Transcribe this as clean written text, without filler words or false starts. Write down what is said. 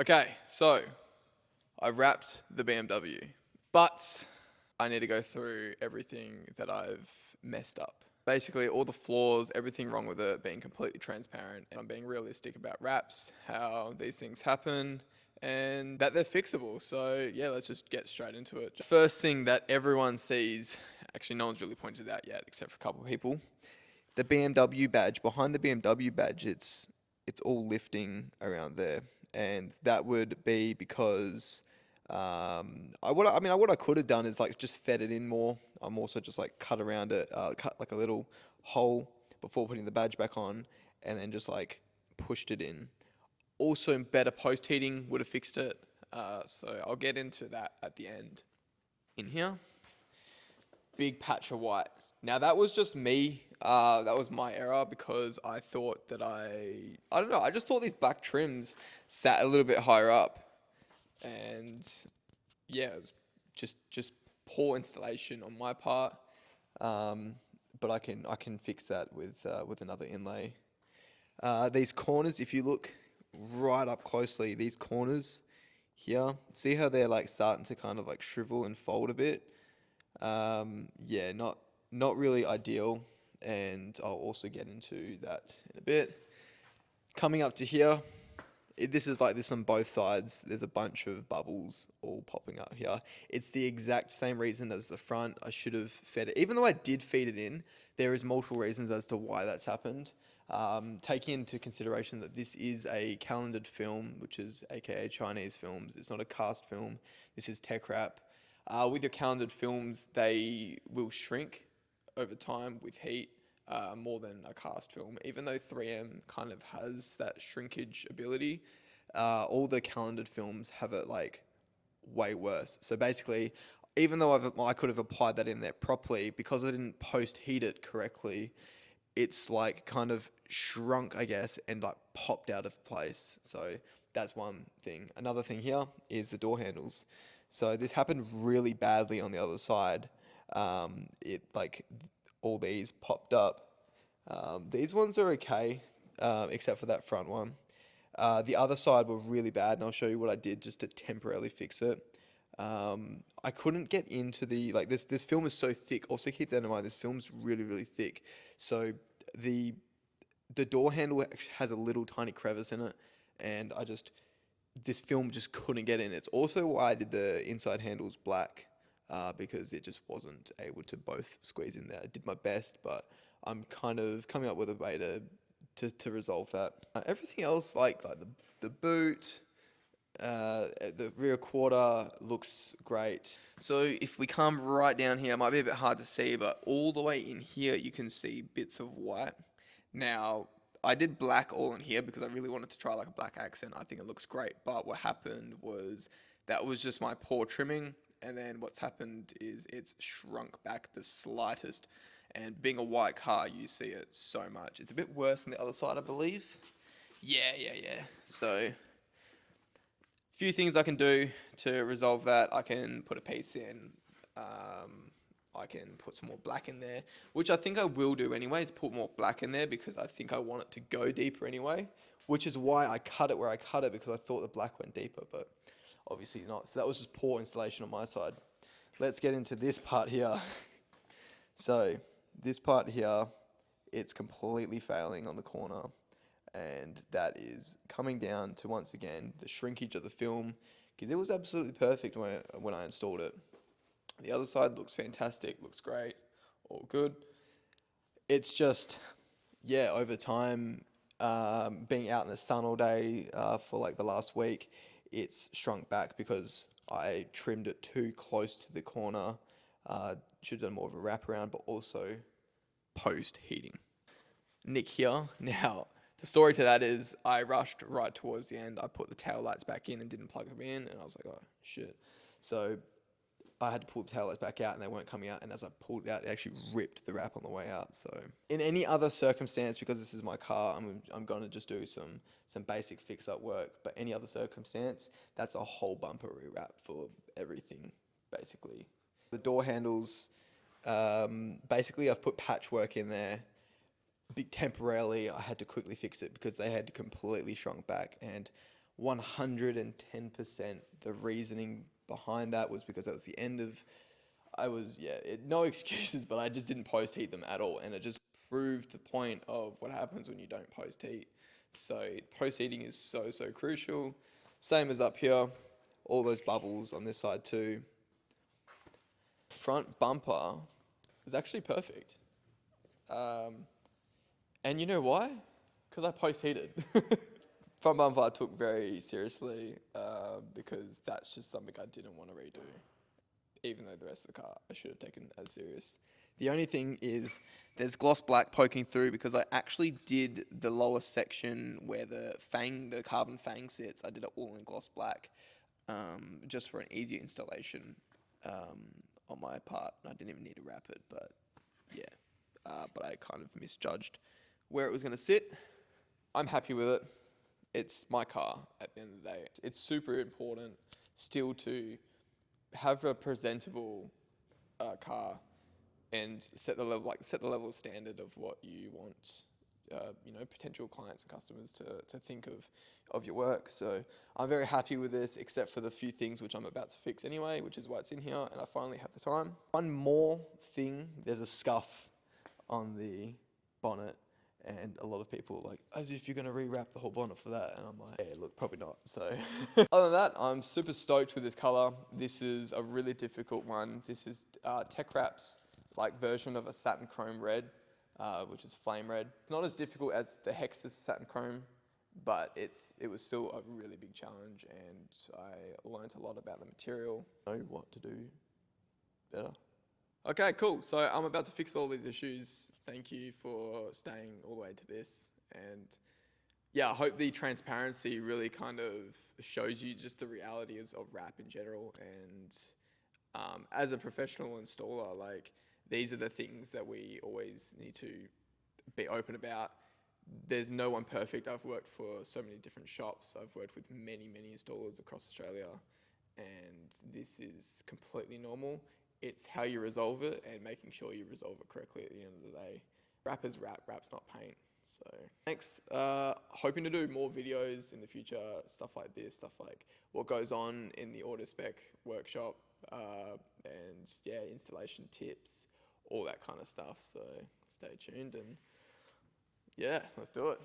Okay, so I wrapped the BMW, but I need to go through everything that I've messed up. Basically, all the flaws, everything wrong with it, being completely transparent, and I'm being realistic about wraps, how these things happen, and that they're fixable. So, yeah, let's just get straight into it. First thing that everyone sees, actually, no one's really pointed out yet, except for a couple of people, the BMW badge. Behind the BMW badge, it's all lifting around there, and that would be because what I could have done is like just fed it in more. I'm also just like cut around it, cut like a little hole before putting the badge back on, and then just like pushed it in. Also, better post heating would have fixed it. So I'll get into that at the end. In here, big patch of white. Now that was just me. That was my error because I thought that I don't know. I just thought these black trims sat a little bit higher up, and yeah, it was just poor installation on my part. But I can fix that with another inlay. These corners, if you look right up closely, these corners here, see how they're like starting to kind of like shrivel and fold a bit. Yeah, not really ideal, and I'll also get into that in a bit. Coming up to here, this is like this on both sides. There's a bunch of bubbles all popping up here. It's the exact same reason as the front. I should have fed it, even though I did feed it in. There is multiple reasons as to why that's happened. Taking into consideration that this is a calendared film, which is AKA Chinese films. It's not a cast film. This is tech wrap. With your calendared films, they will shrink over time with heat more than a cast film. Even though 3M kind of has that shrinkage ability, all the calendared films have it like way worse. So basically, even though I could have applied that in there properly, because I didn't post heat it correctly, it's like kind of shrunk, I guess, and like popped out of place. So that's one thing. Another thing here is the door handles. So this happened really badly on the other side. It like all these popped up. These ones are okay, except for that front one. The other side were really bad, and I'll show you what I did just to temporarily fix it. I couldn't get into the like this film is so thick. Also keep that in mind. This film's really thick. So the the door handle has a little tiny crevice in it, and this film just couldn't get in. It's also why I did the inside handles black, because it just wasn't able to both squeeze in there. I did my best, but I'm kind of coming up with a way to resolve that. Everything else, like the boot, the rear quarter looks great. So if we come right down here, it might be a bit hard to see, but all the way in here, you can see bits of white. Now, I did black all in here because I really wanted to try like a black accent. I think it looks great. But what happened was that was just my poor trimming. And then what's happened is it's shrunk back the slightest. And being a white car, you see it so much. It's a bit worse on the other side, I believe. Yeah. So few things I can do to resolve that. I can put a piece in. I can put some more black in there, which I think I will do anyways, put more black in there because I think I want it to go deeper anyway, which is why I cut it where I cut it because I thought the black went deeper, but obviously not. So that was just poor installation on my side. Let's get into this part here. So this part here, it's completely failing on the corner, and that is coming down to, once again, the shrinkage of the film, because it was absolutely perfect when I installed it. The other side looks fantastic, looks great, all good. It's just, yeah, over time, being out in the sun all day for like the last week, it's shrunk back because I trimmed it too close to the corner. Should have done more of a wraparound, but also post heating. Nick here. Now, the story to that is I rushed right towards the end. I put the tail lights back in and didn't plug them in, and I was like, oh shit. So I had to pull the tail lights back out, and they weren't coming out. And as I pulled it out, it actually ripped the wrap on the way out. So in any other circumstance, because this is my car, I'm gonna just do some basic fix up work. But any other circumstance, that's a whole bumper rewrap for everything, basically. The door handles, basically I've put patchwork in there. Temporarily, I had to quickly fix it because they had completely shrunk back, and 110%. The reasoning behind that was because that was the end of, no excuses, but I just didn't post heat them at all. And it just proved the point of what happens when you don't post heat. So post heating is so, so crucial. Same as up here, all those bubbles on this side too. Front bumper is actually perfect. And you know why? Because I post heated. Front bumper I took very seriously because that's just something I didn't want to redo. Even though the rest of the car I should have taken as serious. The only thing is there's gloss black poking through because I actually did the lower section where the carbon fang sits. I did it all in gloss black just for an easier installation on my part. I didn't even need to wrap it, but yeah. But I kind of misjudged where it was going to sit. I'm happy with it. It's my car at the end of the day. It's super important still to have a presentable car and set the level of standard of what you want, potential clients and customers to think of your work. So I'm very happy with this, except for the few things which I'm about to fix anyway, which is why it's in here, and I finally have the time. One more thing, there's a scuff on the bonnet. And a lot of people are like, as if you're going to rewrap the whole bonnet for that. And I'm like, yeah, look, probably not. So other than that, I'm super stoked with this color. This is a really difficult one. This is Tech Wrap's version of a satin chrome red, which is flame red. It's not as difficult as the Hex's satin chrome, but it was still a really big challenge, and I learned a lot about the material. Know what to do better. Okay, cool. So I'm about to fix all these issues. Thank you for staying all the way to this. And yeah, I hope the transparency really kind of shows you just the realities of wrap in general. And as a professional installer, these are the things that we always need to be open about. There's no one perfect. I've worked for so many different shops. I've worked with many, many installers across Australia, and this is completely normal. It's how you resolve it and making sure you resolve it correctly at the end of the day. Wrap is wrap, wrap's not paint. So thanks. Hoping to do more videos in the future, stuff like this, stuff like what goes on in the auto spec workshop, and yeah, installation tips, all that kind of stuff. So stay tuned, and yeah, let's do it.